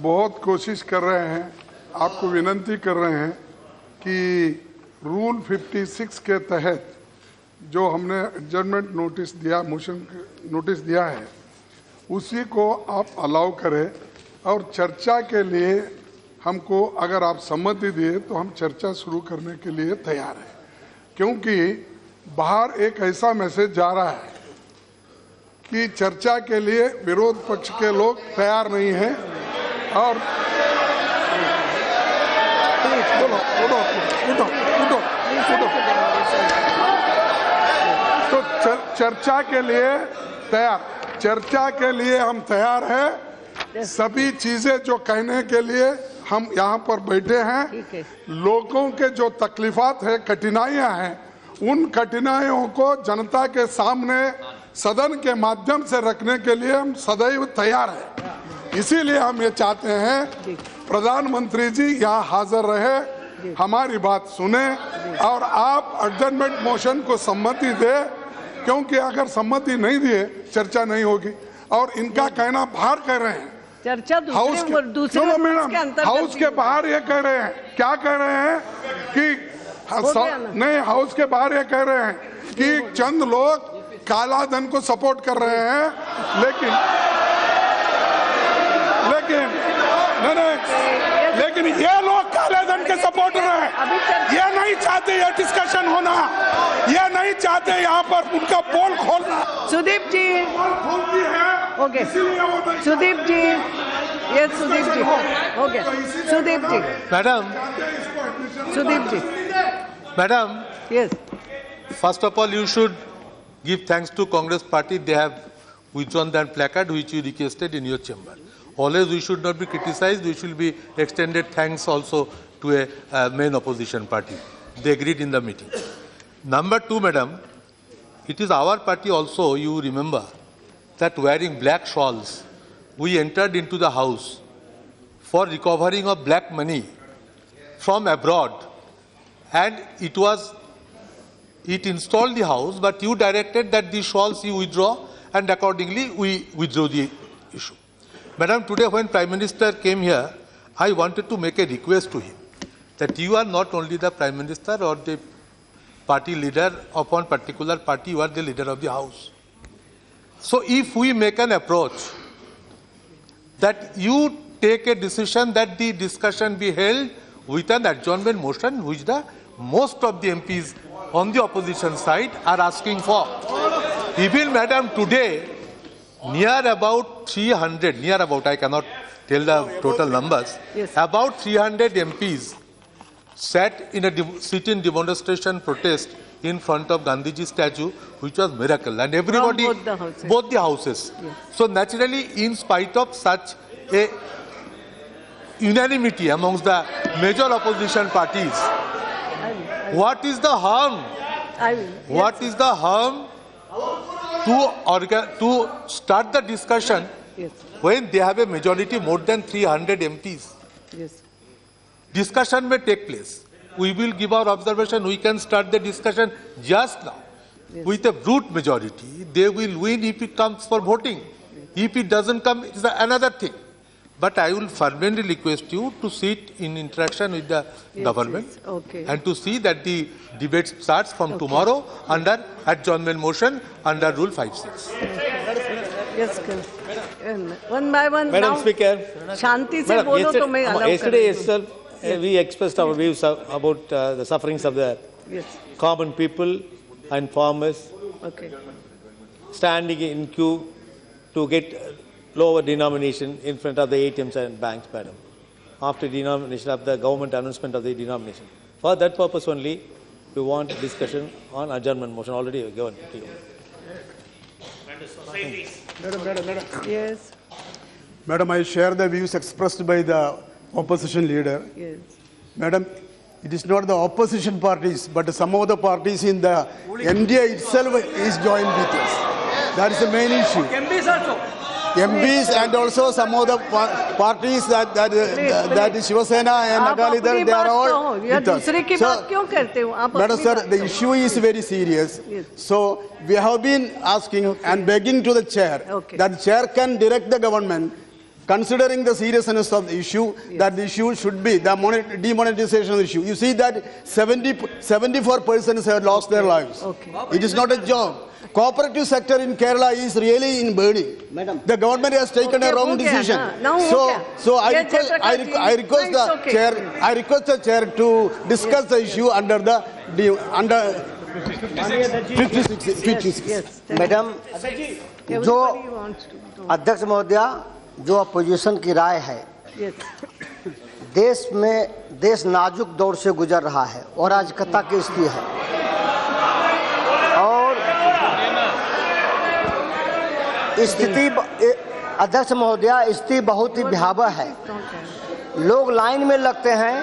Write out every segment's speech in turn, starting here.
बहुत कोशिश कर रहे हैं, आपको विनंती कर रहे हैं कि रूल 56 के तहत जो हमने एडजर्नमेंट नोटिस दिया, मोशन नोटिस दिया है, उसी को आप अलाउ करें और चर्चा के लिए हमको अगर आप सम्मति दिए तो हम चर्चा शुरू करने के लिए तैयार हैं, क्योंकि बाहर एक ऐसा मैसेज जा रहा है कि चर्चा के लिए विरोध पक्ष के लोग तैयार नहीं हैं और तो चर्चा के लिए चर्चा के लिए हम तैयार हैं। सभी चीजें जो कहने के लिए हम यहाँ पर बैठे हैं, लोगों के जो तकलीफात है, कठिनाइयां हैं, उन कठिनाइयों को जनता के सामने सदन के माध्यम से रखने के लिए हम सदैव तैयार हैं। इसीलिए हम ये चाहते हैं प्रधानमंत्री जी यहाँ हाजिर रहे, हमारी बात सुने और आप एडजर्नमेंट मोशन को सम्मति दे, क्योंकि अगर सम्मति नहीं दिए चर्चा नहीं होगी। और इनका कहना बाहर कह रहे हैं, चर्चा हाउस के बाहर ये कह रहे हैं, क्या कह रहे हैं कि नहीं, हाउस के बाहर ये कह रहे हैं कि चंद लोग काला धन को सपोर्ट कर रहे हैं, लेकिन ये लोग काले धन के सपोर्टर हैं। ये नहीं चाहते ये डिस्कशन होना, ये नहीं चाहते यहाँ पर उनका पोल खोलना। सुदीप जी, ओके, सुदीप जी, ये सुदीप जी, okay, Sudeep ji, Madam, yes. First of all, you should give thanks to Congress party. They have withdrawn that placard which you requested in your chamber. Always we should not be criticized. We should be extended thanks also to a main opposition party. They agreed in the meeting. Number two, Madam, it is our party also, you remember, that wearing black shawls, we entered into the house for recovering of black money from abroad. And it installed the house, but you directed that the shawls you withdraw, and accordingly we withdrew the issue. Madam, today when Prime Minister came here, I wanted to make a request to him that you are not only the Prime Minister or the party leader of one particular party, you are the leader of the house. So if we make an approach that you take a decision that the discussion be held with an adjournment motion, which the most of the MPs on the opposition side are asking for. Even, Madam, today, near about, I cannot tell the total numbers, yes, about 300 MPs sat in a sit-in demonstration protest in front of Gandhiji statue, which was miracle. And everybody, both the houses. Yes. So naturally, in spite of such a unanimity amongst the major opposition parties, what is the harm? What is the harm to start the discussion, yes, when they have a majority more than 300 MPs? yes. Discussion may take place. We will give our observation. We can start the discussion just now. Yes. With a brute majority, they will win if it comes for voting. If it doesn't come, it's another thing. But I will fervently request you to sit in interaction with the government, yes, okay, and to see that the debate starts from tomorrow under adjournment motion under Rule 56. Yes, one by one. Madam Speaker, शांति से बोलो तो मैं allow yesterday itself we expressed our views about the sufferings of the common people and farmers, okay, standing in queue to get lower denomination in front of the ATMs and banks, Madam, after denomination of the government announcement of the denomination. For that purpose only, we want discussion on adjournment motion already given to you. Madam. yes, Madam, I share the views expressed by the opposition leader. yes. Madam, it is not the opposition parties, but some of the parties in the NDA itself is joined with us. That is the main issue. MPs also. MPs and also some of the parties that is Shiva Sena and Akali Dal, they are all with us. So, Madam Sir, the issue is very serious. Yes. So we have been asking and begging to the chair that the chair can direct the government considering the seriousness of the issue, that the issue should be the demonetization issue. You see that 74 persons have lost their lives. It is not a joke. Cooperative sector in Kerala is really in burning. Madam. The government has taken a wrong decision. So I request the chair to discuss the issue under 56. Madam, जो अध्यक्ष महोदया, जो opposition की राय है, देश नाजुक दौर से गुजर रहा है और अराजकता की स्थिति है और स्थिति, अध्यक्ष महोदया, स्थिति बहुत ही भयावह है। लोग लाइन में लगते हैं,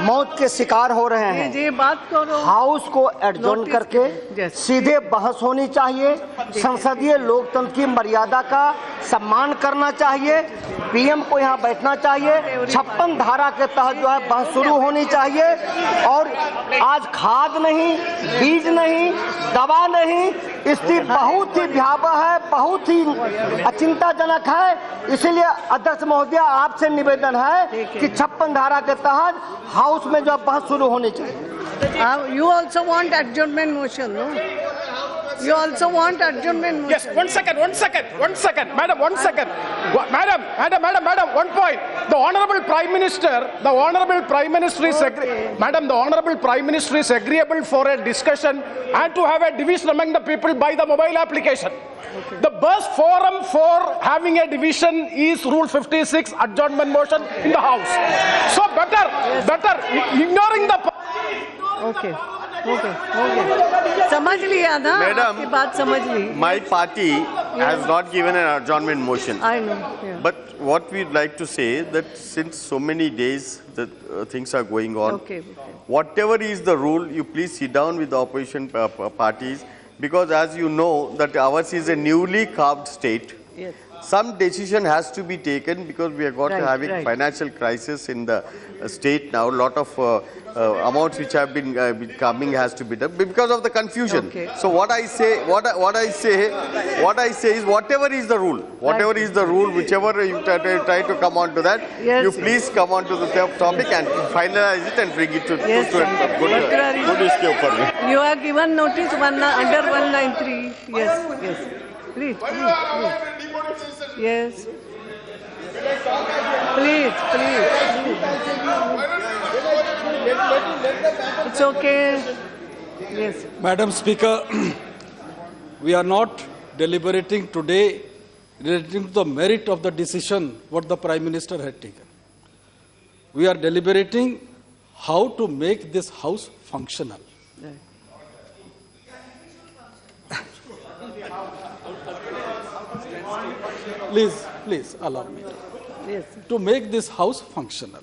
मौत के शिकार हो रहे हैं। ये बात करो। हाउस को एडजॉर्न करके सीधे बहस होनी चाहिए। संसदीय लोकतंत्र की मर्यादा का सम्मान करना चाहिए। पीएम को यहाँ बैठना चाहिए। 56 धारा के तहत जो है बहस शुरू होनी चाहिए। और आज खाद नहीं, बीज नहीं, दवा नहीं, स्थिति बहुत ही भयावह है, बहुत ही चिंताजनक है। इसलिए अध्यक्ष महोदया, आपसे निवेदन है कि 56 धारा के तहत हाउस में जो बहस शुरू होनी चाहिए। You also want adjournment motion, no? You also want adjournment motion. Yes, one second, madam, 1 second. Madam, 1 point. The Honorable Prime Minister is agreeable for a discussion and to have a division among the people by the mobile application. The best forum for having a division is Rule 56, adjournment motion in the House. So better ignoring the. Okay. समझ लिया ना? आपकी बात समझ ली। My party has not given an adjournment motion. I know. Yeah. But what we'd like to say that since so many days that things are going on, whatever is the rule, you please sit down with the opposition parties, because as you know that ours is a newly carved state. Yes. Some decision has to be taken because we are having financial crisis in the state now. A lot of amounts which have been coming has to be done because of the confusion. So what I say is whatever is the rule, whichever you try to come on to that, you please come on to the topic and finalize it and bring it to a good issue. You are given notice under 193. Yes. Please. Yes. Please. It's okay. Yes. Madam Speaker, we are not deliberating today relating to the merit of the decision what the Prime Minister had taken. We are deliberating how to make this House functional. Right. Please allow me. Yes. To make this House functional.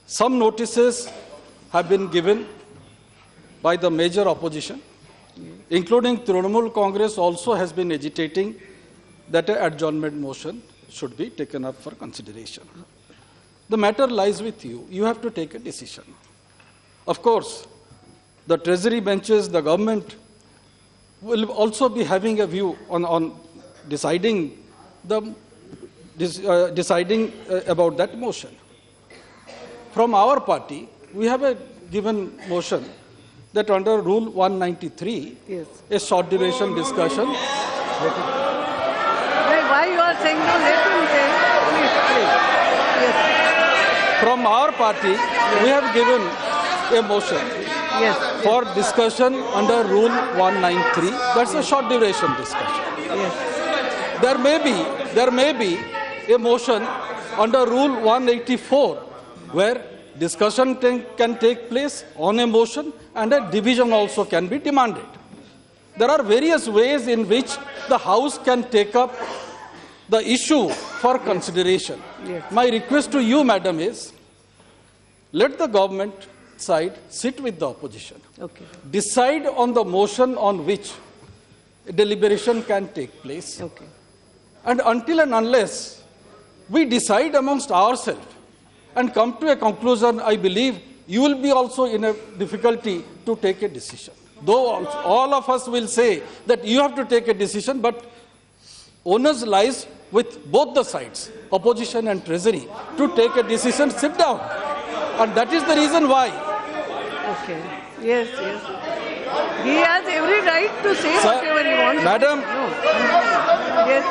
Some notices have been given by the major opposition, including Trinamool Congress also has been agitating that an adjournment motion should be taken up for consideration. The matter lies with you. You have to take a decision. Of course, the Treasury benches, the government will also be having a view on deciding about that motion. From our party, we have a given motion that under Rule 193, a short duration discussion. Why you are saying no? Let him say. Please. Yes. From our party, we have given a motion for discussion under Rule 193. That's a short duration discussion. Yes. There may be a motion under Rule 184 where discussion can take place on a motion and a division also can be demanded. There are various ways in which the House can take up the issue for consideration. Yes. My request to you, Madam, is let the government side sit with the opposition. Okay. Decide on the motion on which deliberation can take place. Okay. And until and unless we decide amongst ourselves and come to a conclusion, I believe you will be also in a difficulty to take a decision. Though all of us will say that you have to take a decision, but onus lies with both the sides, opposition and treasury, to take a decision, sit down. And that is the reason why. Okay. Yes, yes. He has every right to say whatever he wants. Madam. No. Yes.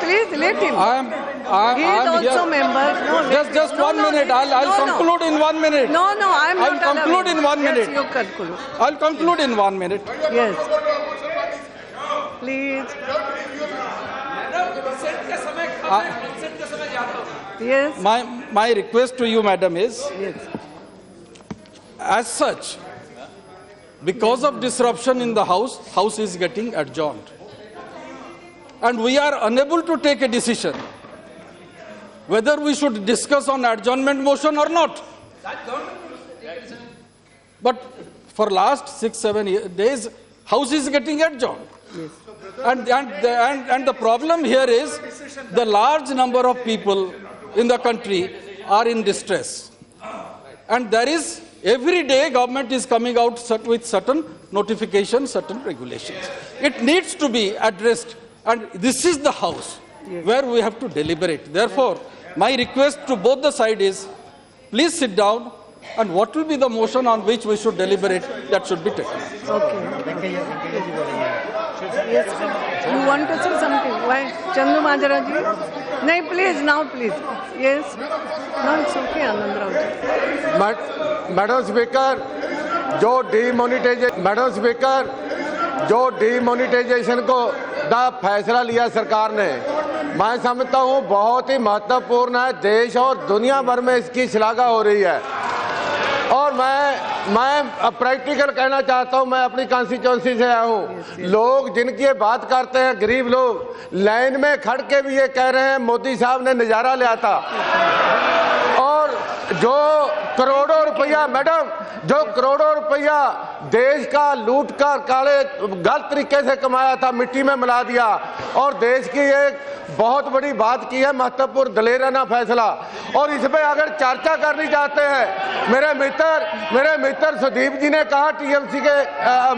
Please let him. He is also here. member. No, just 1 minute. I'll conclude in 1 minute. No, I'm not. I'll conclude in 1 minute. Yes, you conclude. I'll conclude in 1 minute. Yes. Please. Yes. My request to you, madam, is yes. As such, because of disruption in the house is getting adjourned. And we are unable to take a decision whether we should discuss on adjournment motion or not. But for last 6-7 days, house is getting adjourned. Yes. And the problem here is the large number of people in the country are in distress. And there is, every day government is coming out with certain notifications, certain regulations. It needs to be addressed, and this is the house where we have to deliberate. Therefore, my request to both the sides is, please sit down, and what will be the motion on which we should deliberate, that should be taken. Okay. Yes. You want to say something? Why? Chandu Majaraji? No, please, now please. Yes. No, it's okay, Anand Rao ji. Madam speaker, जो demonetisation को का फैसला लिया सरकार ने, मैं समझता हूँ बहुत ही महत्वपूर्ण है। देश और दुनिया भर में इसकी श्लाघा हो रही है। और मैं प्रैक्टिकल कहना चाहता हूँ, मैं अपनी कॉन्स्टिट्यूंसी से आया हूँ। लोग जिनकी बात करते हैं, गरीब लोग, लाइन में खड़ के भी ये कह रहे हैं मोदी साहब ने नज़ारा लिया था। और जो करोड़ों रुपया, मैडम, जो करोड़ों रुपया देश का लूट कर काले गलत तरीके से कमाया था, मिट्टी में मिला दिया और देश की एक बहुत बड़ी बात की है, महत्वपूर्ण दलेराना फैसला। और इस पे अगर चर्चा करनी चाहते हैं, मेरे मित्र सुदीप जी ने कहा, टीएमसी के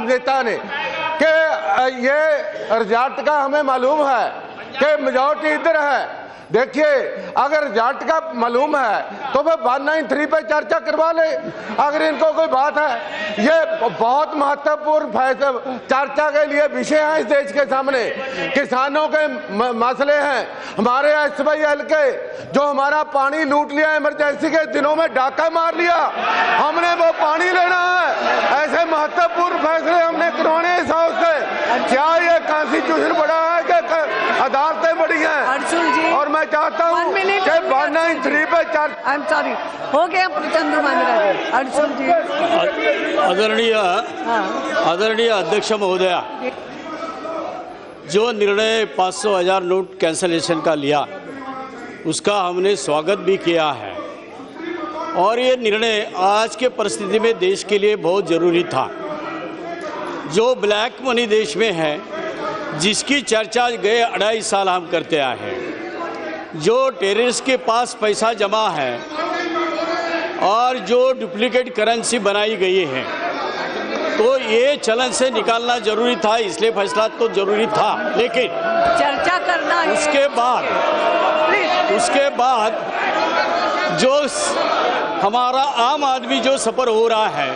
नेता ने, कि ये रिजल्ट का हमें मालूम है कि मेजॉरिटी इधर है। देखिए, अगर रिजल्ट का मालूम है तो वह 193 पे चर्चा करवा ले, अगर इनको कोई बात है। ये बहुत महत्वपूर्ण फैसला चर्चा के लिए विषय है इस देश के सामने। किसानों के मसले हैं, हमारे SYL के जो हमारा पानी लूट लिया, इमरजेंसी के दिनों में डाका मार लिया, हमने वो पानी लेना है। ऐसे महत्वपूर्ण फैसले हमने करवाने इस हाउस से। क्या ये कॉन्स्टिट्यूशन बड़ा है कि अदालतें बड़ी हैं? अर्जुन जी, और मैं चाहता हूँ कि 193 पे आई एम सॉरी, हो गया चंदू मांजरा जी। अर्जुन जी, आदरणीय अध्यक्ष महोदया, जो निर्णय 500,000 नोट कैंसलेशन का लिया, उसका हमने स्वागत भी किया है। और ये निर्णय आज के परिस्थिति में देश के लिए बहुत ज़रूरी था। जो ब्लैक मनी देश में है, जिसकी चर्चा गए 2.5 साल हम करते आए हैं, जो टेररिस्ट के पास पैसा जमा है और जो डुप्लीकेट करेंसी बनाई गई है, तो ये चलन से निकालना जरूरी था, इसलिए फैसला तो जरूरी था। लेकिन चर्चा करना है। उसके बाद जो हमारा आम आदमी जो सफ़र हो रहा है,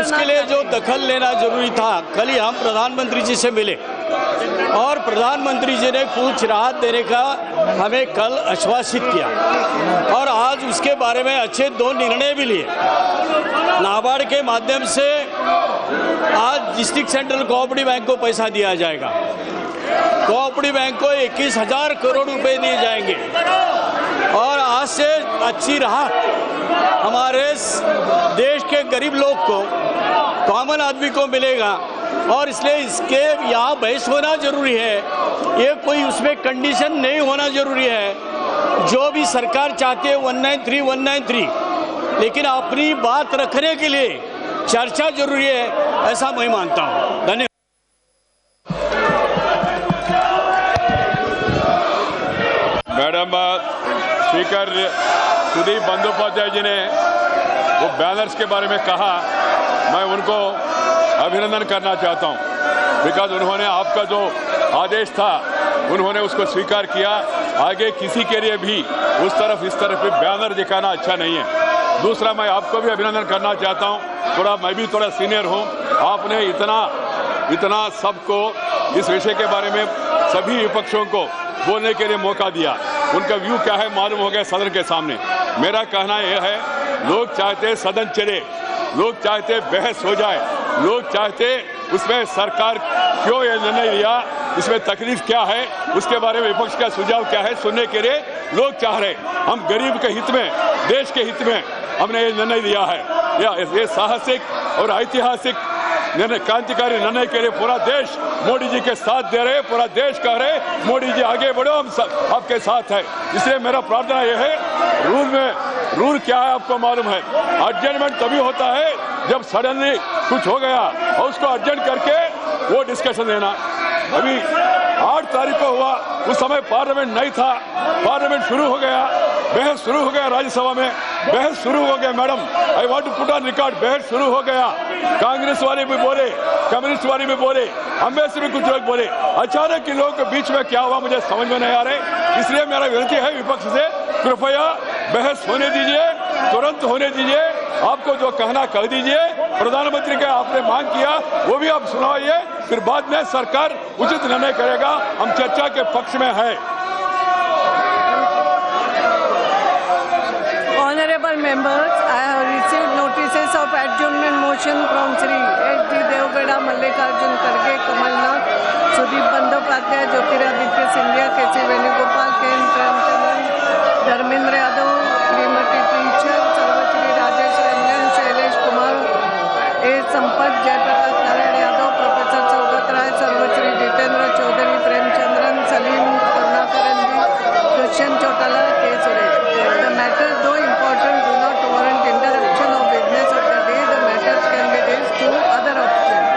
उसके लिए जो दखल लेना जरूरी था। कल ही हम प्रधानमंत्री जी से मिले और प्रधानमंत्री जी ने कुछ राहत देने का हमें कल आश्वासित किया, और आज उसके बारे में अच्छे 2 निर्णय भी लिए। नाबार्ड के माध्यम से आज डिस्ट्रिक्ट सेंट्रल कोऑपरेटिव बैंक को पैसा दिया जाएगा। कोऑपरेटिव बैंक को 21,000 करोड़ रुपए दिए जाएंगे, और आज से अच्छी राहत हमारे देश के गरीब लोग को, कॉमन आदमी को मिलेगा। और इसलिए इसके यहाँ बहस होना जरूरी है, ये कोई उसमें कंडीशन नहीं होना जरूरी है। जो भी सरकार चाहती है 193, लेकिन अपनी बात रखने के लिए चर्चा जरूरी है, ऐसा मैं मानता हूँ। धन्यवाद। मैडम स्पीकर सुदीप बंदोपाध्याय जी ने वो बैनर्स के बारे में कहा, मैं उनको अभिनंदन करना चाहता हूं, बिकॉज उन्होंने आपका जो आदेश था उन्होंने उसको स्वीकार किया। आगे किसी के लिए भी उस तरफ इस तरफ बैनर दिखाना अच्छा नहीं है। दूसरा, मैं आपको भी अभिनंदन करना चाहता हूँ, मैं भी थोड़ा सीनियर हूँ। आपने इतना सबको इस विषय के बारे में सभी विपक्षों को बोलने के लिए मौका दिया। उनका व्यू क्या है मालूम हो गया सदन के सामने। मेरा कहना यह है, लोग चाहते सदन चले, लोग चाहते बहस हो जाए, लोग चाहते उसमें सरकार क्यों ये निर्णय लिया, इसमें तकलीफ क्या है, उसके बारे में विपक्ष का सुझाव क्या है, सुनने के लिए लोग चाह रहे। हम गरीब के हित में, देश के हित में हमने ये निर्णय लिया है। ये साहसिक और ऐतिहासिक निर्णय, क्रांतिकारी निर्णय के लिए पूरा देश मोदी जी के साथ दे रहे, पूरा देश कह रहे मोदी जी आगे बढ़ो, हम आपके साथ है। इसलिए मेरा प्रार्थना यह है, रूल क्या है आपको मालूम है। एडजमेंट तभी होता है जब सडनली कुछ हो गया और उसको एडजस्ट करके वो डिस्कशन देना। अभी 8 तारीख को हुआ, उस समय पार्लियामेंट नहीं था, पार्लियामेंट शुरू हो गया, बहस शुरू हो गया, राज्यसभा में बहस शुरू हो गया। Madam, I want to put on record, बहस शुरू हो गया। कांग्रेस वाले भी बोले, कम्युनिस्ट वाले भी बोले, हमें से भी कुछ लोग बोले। अचानक के लोगों के बीच में क्या हुआ मुझे समझ में नहीं आ रहे। इसलिए मेरा विनती है विपक्ष से, कृपया बहस होने दीजिए, तुरंत होने दीजिए। आपको जो कहना कह दीजिए। प्रधानमंत्री का आपने मांग किया वो भी आप सुनाइए, फिर बाद में सरकार उचित निर्णय करेगा। हम चर्चा के पक्ष में है। Honorable members, I have received notices of adjournment motion from Sri H.D. Devgada, Mallikarjun Kharge, Kamalnath, Sudip Bandyopadhyay, Jyotiraditya Scindia, K.C. Venugopal, K.N. Premchandran, Dharmendra Yadav, Srimati Teacher, Sarvashri Rajesh Ranjan, Shailesh Kumar, A. Sampath, Jaiprakash Narayan Yadav, Professor Saugat Rai, Sarvashri Jitendra Chaudhary, Premchandran, Salim Karunakaran ji, Christian Chautala, K. Suresh. The matters, though important, do not warrant interruption of business of the day. The matters can be raised to other options.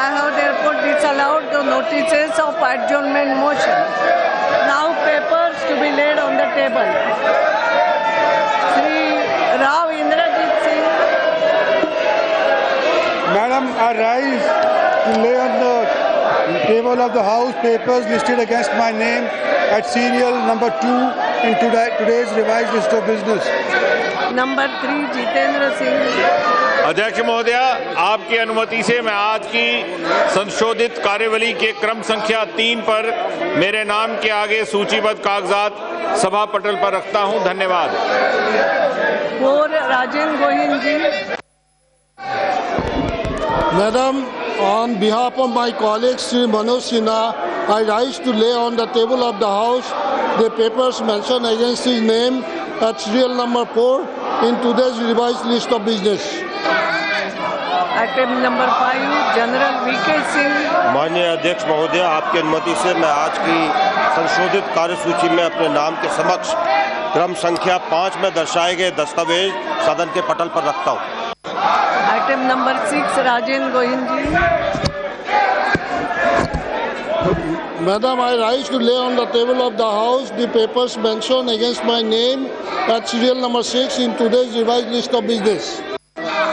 I have therefore disallowed the notices of adjournment motion. Now papers to be laid on the table. Shri Rao Indrajit Singh. Madam, I rise to lay on the table of the House papers listed against my name at serial number 2 in today's revised list of business. Number 3, Jitendra Singh. अध्यक्ष महोदय, आपकी अनुमति से मैं आज की संशोधित कार्यवली के क्रम संख्या 3 पर मेरे नाम के आगे सूचीबद्ध कागजात सभा पटल पर रखता हूं। धन्यवाद। 4, राजेंद्र गोहिल जी। Madam, on behalf of my colleague Sri Manoj Sinha, I rise to lay on the table of the House the papers mentioned against his name at serial number 4 in today's revised list of business. Item number 5, General V.K. Singh. माननीय अध्यक्ष महोदय, आपकी अनुमति से मैं आज की संशोधित कार्यसूची में अपने नाम के समक्ष क्रम संख्या 5 में दर्शाए गए दस्तावेज सदन के पटल पर रखता हूँ। Item number 6, Rajen Gohin ji. Madam, I rise to lay on the table of the House the papers mentioned against my name at serial number 6 in today's revised list of business.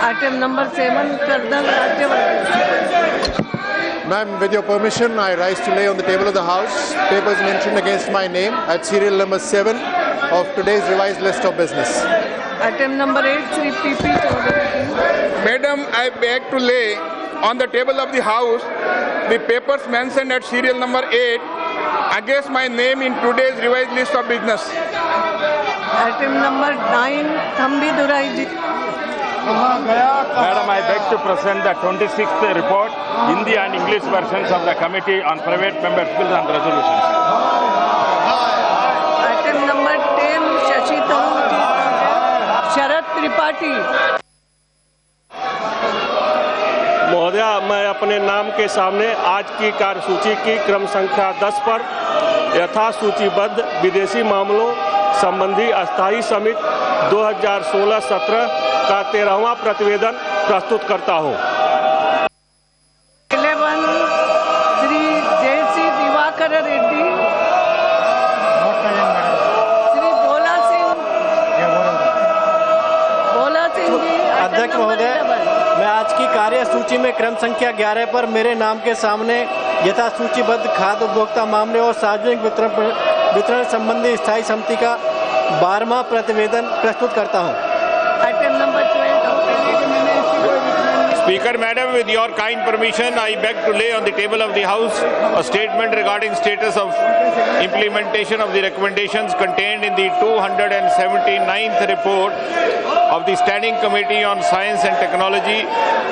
Item number 7, Karnal Rajyavardhan. Ma'am, with your permission, I rise to lay on the table of the House papers mentioned against my name at serial number 7 of today's revised list of business. Item number 8, Sri P.P. Chaudhary. Madam, I beg to lay on the table of the House the papers mentioned at serial number 8 against my name in today's revised list of business. Item number 9, Thambi Durai ji. Madam, I beg to present the 26th report, Hindi and English versions of the Committee on Private Members' Bills and Resolutions. Item number 10, Shashi Tharoor ji. Sharad Tripathi. महोदय, मैं अपने नाम के सामने आज की कार्यसूची की क्रम संख्या 10 पर यथा सूचीबद्ध विदेशी मामलों संबंधी अस्थायी समिति 2016-17 का 13वां प्रतिवेदन प्रस्तुत करता हूं। 11, श्री J.C. दिवाकर रेड्डी। श्री भोला सिंह जी। अध्यक्ष महोदय, मैं आज की कार्य सूची में क्रम संख्या 11 पर मेरे नाम के सामने यथा सूचीबद्ध खाद्य उपभोक्ता मामले और सार्वजनिक वितरण संबंधी स्थायी समिति का 12वां प्रतिवेदन प्रस्तुत करता हूँ। Item number 12 Speaker, Madam, with your kind permission, I beg to lay on the table of the House a statement regarding status of implementation of the recommendations contained in the 279th report of the Standing Committee on Science and Technology,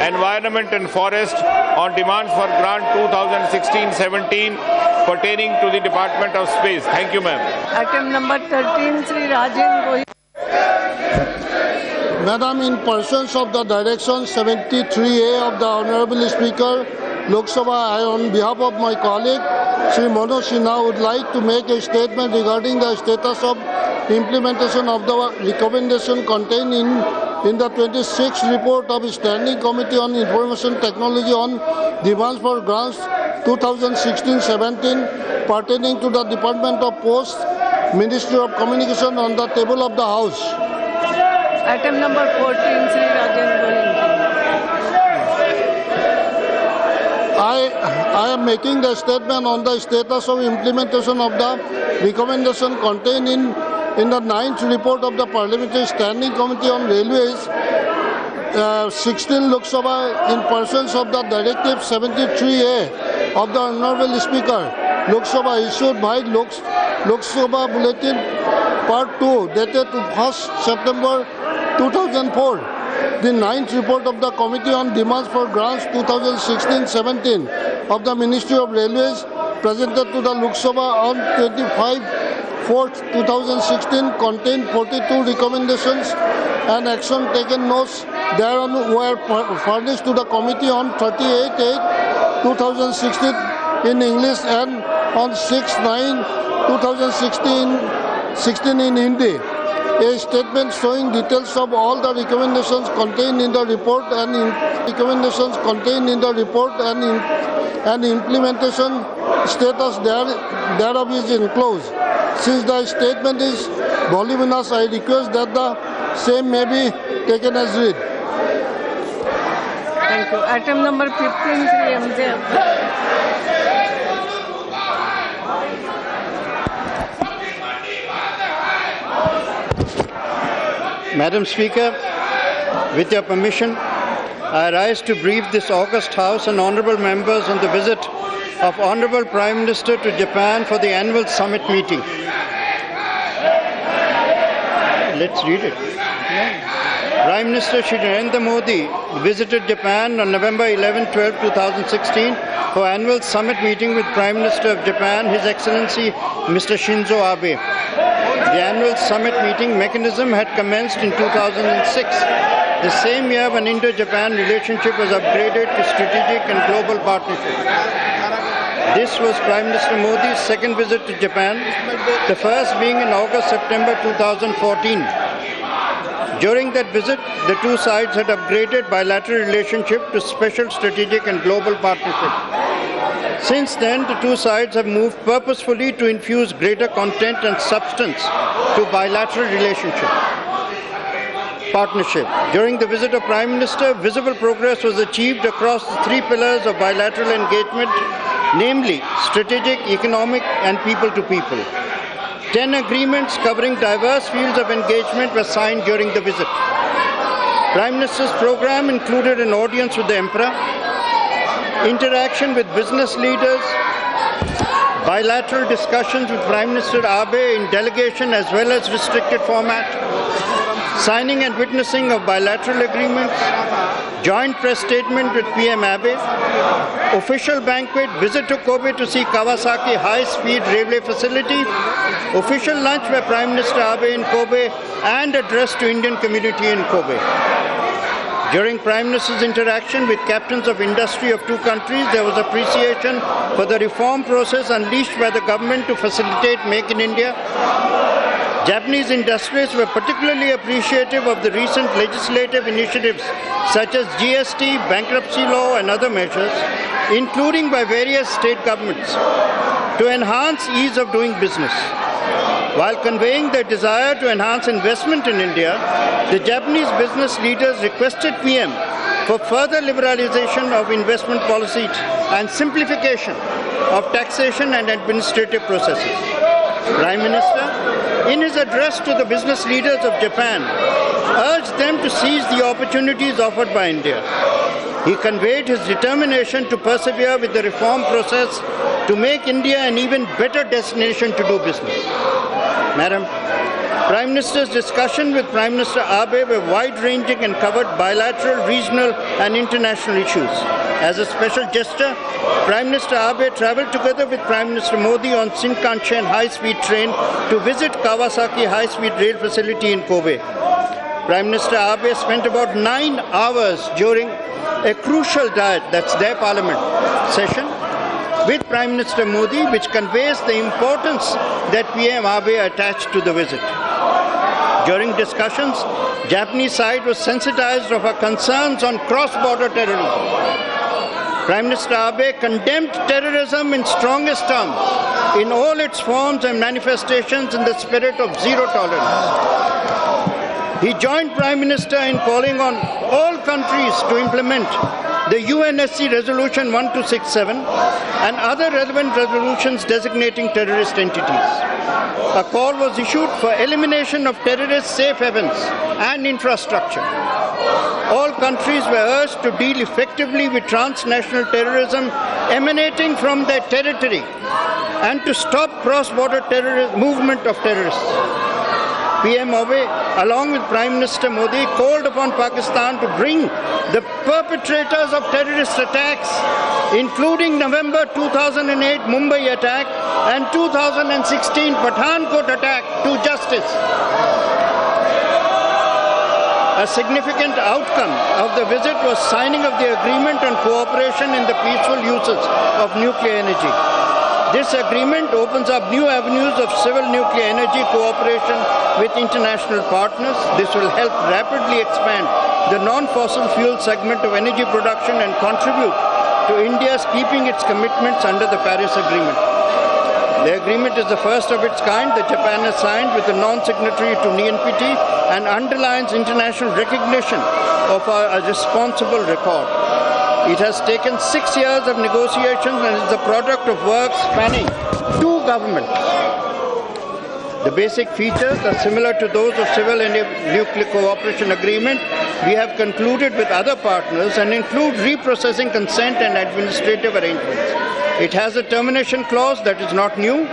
Environment and Forest on demands for grant 2016-17 pertaining to the Department of Space. Thank you, ma'am. Item number 13, Sri Rajendra Gohil. Madam, in pursuance of the direction 73A of the Honorable Speaker, Lok Sabha, I, on behalf of my colleague, Sri Manoj Sinha, would like to make a statement regarding the status of implementation of the recommendation contained in the 26th report of Standing Committee on Information Technology on demands for grants 2016-17 pertaining to the Department of Posts, Ministry of Communication on the table of the House. Item number 14, Sri Rajendra Gohil. I am making the statement on the status of implementation of the recommendation contained in the 9th report of the Parliamentary Standing Committee on Railways, 16 Lok Sabha, in pursuance of the Directive 73A of the Honorable Speaker, Lok Sabha, issued by Lok Sabha Bulletin Part 2, dated 1st September 2004. The 9th report of the Committee on Demands for Grants 2016-17 of the Ministry of Railways, presented to the Lok Sabha on 25/4/2016, contained 42 recommendations and action taken notes thereon were furnished to the Committee on 38/8/2016 in English and on 6/9/2016 in Hindi. A statement showing details of all the recommendations contained in the report and implementation status thereof is enclosed. Since the statement is voluminous, I request that the same may be taken as read. Thank you. Item number 15, Sri M.J. Madam Speaker, with your permission, I rise to brief this august House and honourable members on the visit of Honourable Prime Minister to Japan for the annual summit meeting. Let's read it. Prime Minister Shri Narendra Modi visited Japan on November 11-12, 2016 for annual summit meeting with Prime Minister of Japan, His Excellency Mr. Shinzo Abe. The annual summit meeting mechanism had commenced in 2006, the same year when Indo-Japan relationship was upgraded to strategic and global partnership. This was Prime Minister Modi's second visit to Japan, the first being in August-September 2014. During that visit, the two sides had upgraded bilateral relationship to special strategic and global partnership. Since then, the two sides have moved purposefully to infuse greater content and substance to bilateral partnership. During the visit of Prime Minister, visible progress was achieved across the three pillars of bilateral engagement, namely strategic, economic, and people-to-people. 10 agreements covering diverse fields of engagement were signed during the visit. Prime Minister's program included an audience with the Emperor, interaction with business leaders, bilateral discussions with Prime Minister Abe in delegation as well as restricted format, signing and witnessing of bilateral agreements, joint press statement with PM Abe, official banquet, visit to Kobe to see Kawasaki high-speed railway facility, official lunch by Prime Minister Abe in Kobe, and address to Indian community in Kobe. During Prime Minister's interaction with captains of industry of two countries, there was appreciation for the reform process unleashed by the government to facilitate Make in India. Japanese industrialists were particularly appreciative of the recent legislative initiatives such as GST, bankruptcy law, and other measures, including by various state governments, to enhance ease of doing business. While conveying their desire to enhance investment in India, the Japanese business leaders requested PM for further liberalization of investment policies and simplification of taxation and administrative processes. Prime Minister, in his address to the business leaders of Japan, urged them to seize the opportunities offered by India. He conveyed his determination to persevere with the reform process to make India an even better destination to do business. Madam, Prime Minister's discussion with Prime Minister Abe were wide-ranging and covered bilateral, regional and international issues. As a special gesture, Prime Minister Abe travelled together with Prime Minister Modi on Shinkansen high-speed train to visit Kawasaki high-speed rail facility in Kobe. Prime Minister Abe spent about 9 hours during a crucial diet, that's their parliament session, with Prime Minister Modi, which conveys the importance that PM Abe attached to the visit. During discussions, Japanese side was sensitized of our concerns on cross-border terrorism. Prime Minister Abe condemned terrorism in strongest terms in all its forms and manifestations in the spirit of zero tolerance. He joined Prime Minister in calling on all countries to implement the UNSC Resolution 1267 and other relevant resolutions designating terrorist entities. A call was issued for elimination of terrorist safe havens and infrastructure. All countries were urged to deal effectively with transnational terrorism emanating from their territory and to stop cross-border movement of terrorists. PM Abe, along with Prime Minister Modi, called upon Pakistan to bring the perpetrators of terrorist attacks, including November 2008 Mumbai attack and 2016 Pathankot attack, to justice. A significant outcome of the visit was signing of the agreement on cooperation in the peaceful uses of nuclear energy. This agreement opens up new avenues of civil nuclear energy cooperation with international partners. This will help rapidly expand the non-fossil fuel segment of energy production and contribute to India's keeping its commitments under the Paris Agreement. The agreement is the first of its kind that Japan has signed with a non-signatory to NPT and underlines international recognition of a responsible record. It has taken 6 years of negotiations and is the product of work spanning 2 governments. The basic features are similar to those of civil and nuclear cooperation agreement we have concluded with other partners and include reprocessing consent and administrative arrangements. It has a termination clause that is not new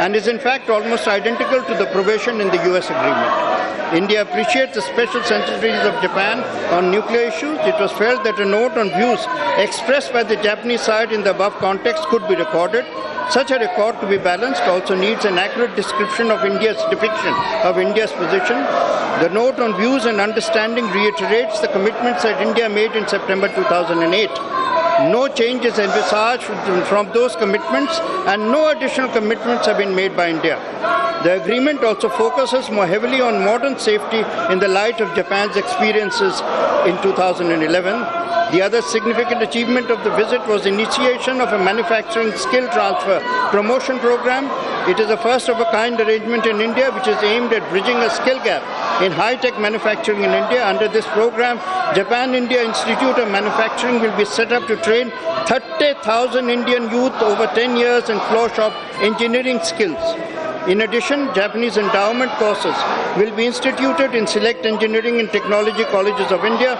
and is in fact almost identical to the provision in the US agreement. India appreciates the special sensitivities of Japan on nuclear issues. It was felt that a note on views expressed by the Japanese side in the above context could be recorded. Such a record, to be balanced, also needs an accurate description of India's depiction of India's position. The note on views and understanding reiterates the commitments that India made in September 2008. No change is envisaged from those commitments and no additional commitments have been made by India. The agreement also focuses more heavily on modern safety in the light of Japan's experiences in 2011. The other significant achievement of the visit was initiation of a manufacturing skill transfer promotion program. It is a first-of-a-kind arrangement in India which is aimed at bridging a skill gap in high-tech manufacturing in India. Under this program, Japan-India Institute of Manufacturing will be set up to train 30,000 Indian youth over 10 years in floor shop engineering skills. In addition, Japanese endowment courses will be instituted in select engineering and technology colleges of India,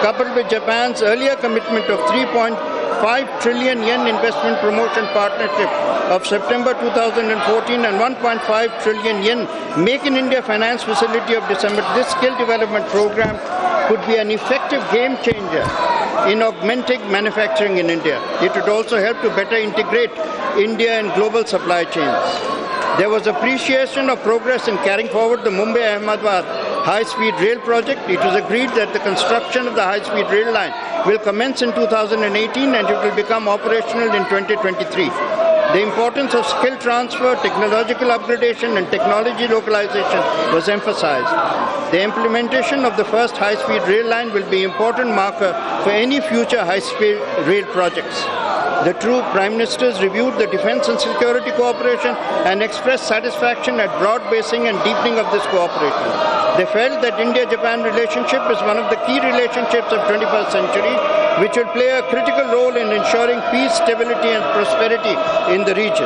coupled with Japan's earlier commitment of 3.5 trillion yen investment promotion partnership of September 2014 and 1.5 trillion yen Make in India finance facility of December. This skill development program could be an effective game changer in augmenting manufacturing in India. It would also help to better integrate India in global supply chains. There was appreciation of progress in carrying forward the Mumbai-Ahmedabad high-speed rail project. It was agreed that the construction of the high-speed rail line will commence in 2018 and it will become operational in 2023. The importance of skill transfer, technological upgradation and technology localization was emphasized. The implementation of the first high-speed rail line will be an important marker for any future high-speed rail projects. The two Prime Ministers reviewed the defense and security cooperation and expressed satisfaction at broad basing and deepening of this cooperation. They felt that India-Japan relationship is one of the key relationships of 21st century, which will play a critical role in ensuring peace, stability and prosperity in the region.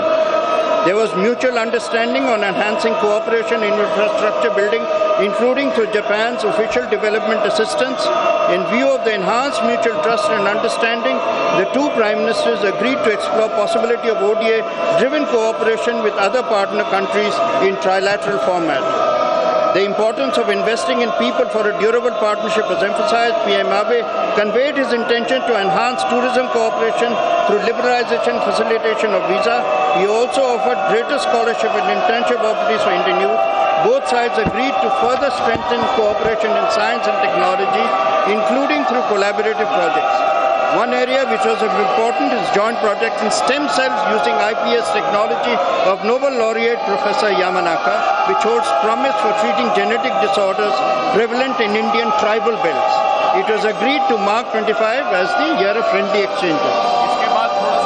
There was mutual understanding on enhancing cooperation in infrastructure building, including through Japan's official development assistance. In view of the enhanced mutual trust and understanding, the two Prime Ministers agreed to explore possibility of ODA-driven cooperation with other partner countries in trilateral format. The importance of investing in people for a durable partnership was emphasized. PM Abe conveyed his intention to enhance tourism cooperation through liberalization, facilitation of visa. He also offered greater scholarship and internship opportunities for Indian youth. Both sides agreed to further strengthen cooperation in science and technology, including through collaborative projects. One area which was of importance is joint projects in stem cells using iPS technology of Nobel laureate Professor Yamanaka, which holds promise for treating genetic disorders prevalent in Indian tribal belts. It was agreed to mark 25 as the year of friendly exchanges.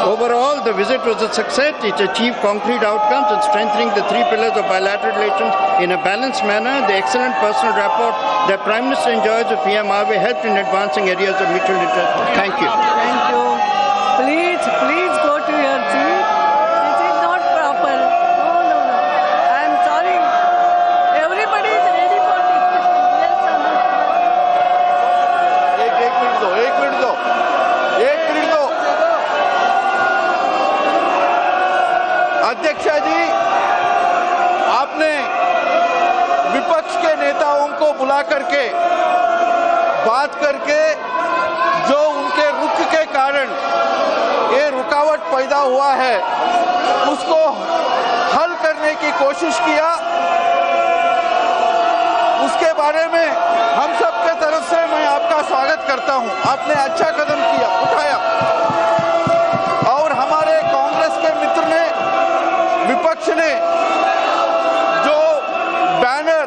Overall, the visit was a success. It achieved concrete outcomes in strengthening the three pillars of bilateral relations in a balanced manner. The excellent personal rapport that Prime Minister enjoys with PM Abe helped in advancing areas of mutual interest. Thank you. Thank you. Please go to your seat. This is not proper. No. I am sorry. Everybody is ready for discussion. Yes or no? एक minute दो। अध्यक्षा जी, आपने विपक्ष के नेताओं को बुला करके बात करके जो उनके रुख के कारण ये रुकावट पैदा हुआ है उसको हल करने की कोशिश किया। उसके बारे में हम सब के तरफ से मैं आपका स्वागत करता हूं। आपने अच्छा कदम उठाया और हमारे कांग्रेस के मित्र ने, विपक्ष ने जो बैनर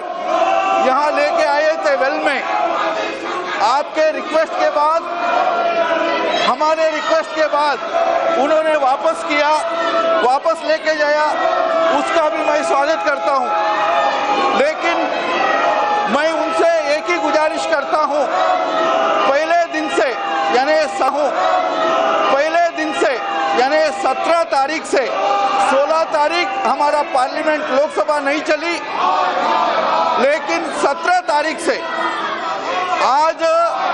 यहां लेके आए थे वेल में, आपके रिक्वेस्ट के बाद, हमारे रिक्वेस्ट के बाद उन्होंने वापस लेके जाया, उसका भी मैं स्वागत करता हूं। लेकिन मैं उनसे एक ही गुजारिश करता हूं, पहले दिन से यानी 17 तारीख से 16 तारीख हमारा पार्लियामेंट लोकसभा नहीं चली, लेकिन 17 तारीख से आज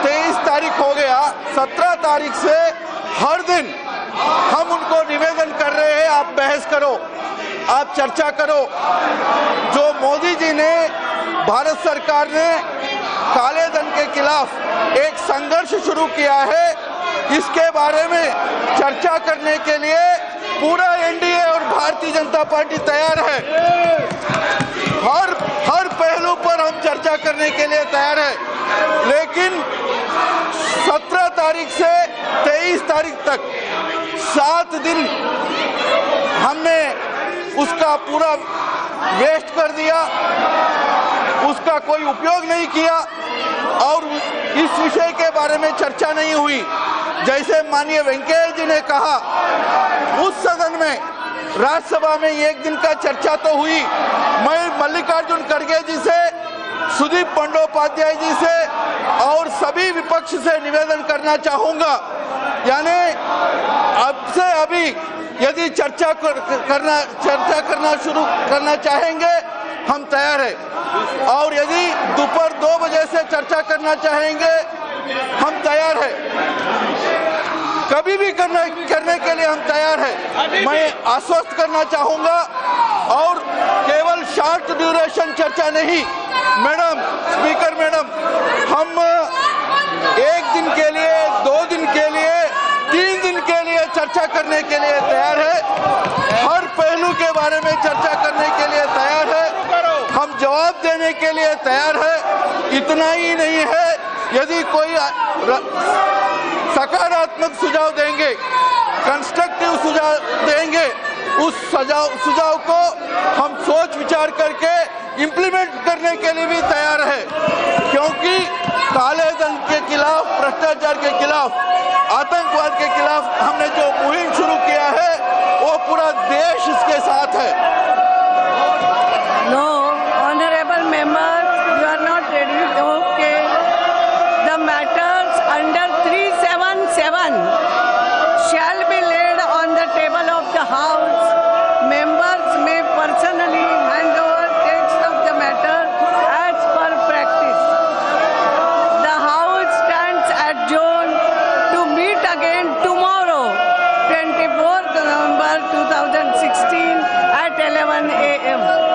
23 तारीख हो गया, 17 तारीख से हर दिन हम उनको निवेदन कर रहे हैं, आप बहस करो, आप चर्चा करो। जो मोदी जी ने, भारत सरकार ने काले धन के खिलाफ एक संघर्ष शुरू किया है, इसके बारे में चर्चा करने के लिए पूरा एनडीए और भारतीय जनता पार्टी तैयार है। हर पहलू पर हम चर्चा करने के लिए तैयार है, लेकिन 17 तारीख से 23 तारीख तक 7 दिन हमने उसका पूरा वेस्ट कर दिया, उसका कोई उपयोग नहीं किया और इस विषय के बारे में चर्चा नहीं हुई। जैसे माननीय वेंकैया जी ने कहा, उस सदन में राज्यसभा में एक दिन का चर्चा तो हुई। मैं मल्लिकार्जुन खड़गे जी से, सुदीप बंडोपाध्याय जी से और सभी विपक्ष से निवेदन करना चाहूंगा, यानी अब से अभी यदि चर्चा करना शुरू करना चाहेंगे हम तैयार है, और यदि दोपहर 2 बजे से चर्चा करना चाहेंगे हम तैयार है, कभी भी करने के लिए हम तैयार है। मैं आश्वस्त करना चाहूंगा, और केवल शॉर्ट ड्यूरेशन चर्चा नहीं, मैडम स्पीकर मैडम, हम 1 दिन के लिए, 2 दिन के लिए, 3 दिन के लिए चर्चा करने के लिए तैयार है। हर पहलू के बारे में चर्चा करने के लिए तैयार है, हम जवाब देने के लिए तैयार है। इतना ही नहीं है, यदि कोई सकारात्मक सुझाव देंगे, कंस्ट्रक्टिव सुझाव देंगे, उस सुझाव को हम सोच विचार करके इम्प्लीमेंट करने के लिए भी तैयार है, क्योंकि काले धन के खिलाफ, भ्रष्टाचार के खिलाफ, आतंकवाद के खिलाफ हमने जो मुहिम शुरू किया है वो पूरा देश इसके साथ है। No, honorable members, you are not again tomorrow, 24th November 2016 at 11 a.m.